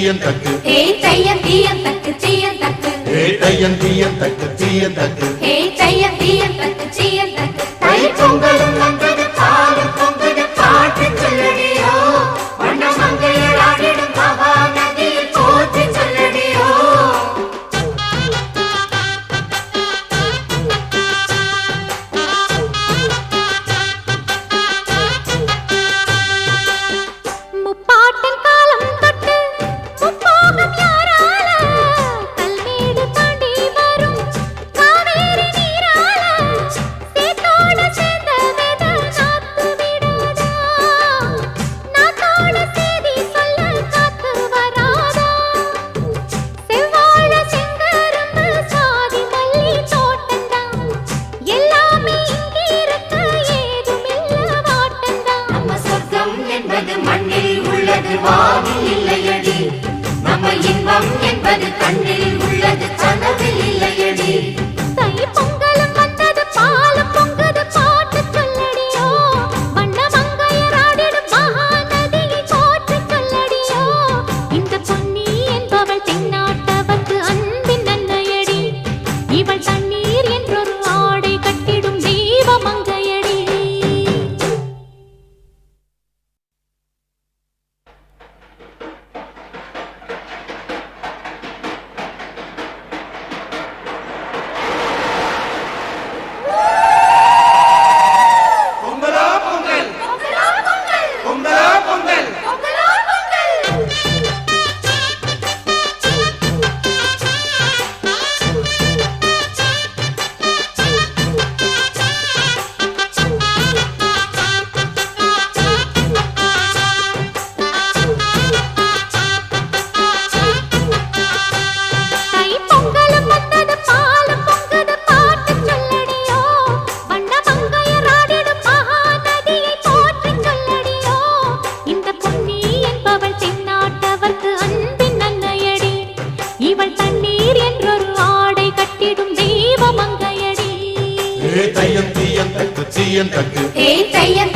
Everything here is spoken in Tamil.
தீயந்தக்கு ஹே தையம் தீயந்தக்கு தீயந்தக்கு ஹே தையம் தீயந்தக்கு தீயந்தக்கு ஹே தையம் தீயந்தக்கு தீயந்தக்கு தை பொங்கலும் வந்தது பாலும் பொங்குது பாட்டு சொல்லடியோ வண்ண மங்கையர் ஆடிடும் மகா நதியில் போற்றி சொல்லடியோ முப்பாட்டின் காலம் தொட்டு முப்போகம் யாரால கல்மேடு தாண்டி வரும் காவேரி நீரால சேத்தோட சேர்ந்த வெத நாத்து விடாதா நாத்தோட சேதி சொல்ல காத்து வராதா செவ்வாழ செங்கரும்பு சாதி மல்லி தோட்டந்தான் எல்லாமே இங்கிருக்க ஏதுமில்ல வாட்டந்தான் நம்ம சொர்க்கம் என்பது மண்ணில் உள்ளது வானில் இல்லையடி நம்ம இன்பம் என்பது கண்ணில் உள்ளது கனவில் இல்லையடி தை பொங்கலும் வந்தது பாலும் பொங்குது பாட்டு சொல்லடியோ வண்ண மங்கையர் ஆடிடும் மகா நதியை போற்றி சொல்லடியோ இந்த பொன்னி என்பவள் தென்னாட்டவர்க்கு அன்பின் நன்மையடி இவள் தண்ணீர் என்றொரு ஆடை கட்டிடும் தெய்வ மங்கையடி பொங்கலா பொங்கல் பொங்கலா பொங்கல் தை பொங்கலும் வந்தது பாலும் பொங்குது பாட்டு சொல்லடியோ வண்ண மங்கையர் ஆடிடும் மகா நதியை போற்றி சொல்லடியோ இந்த பொன்னி என்பவள் தென்னாட்டவர்க்கு அன்பின் நன்மையடி இவள் தண்ணீர் என்றொரு ஆடை கட்டிடும் தெய்வ மங்கையடி ஹே தையம் தீயந்தக்கு ஹே தையம்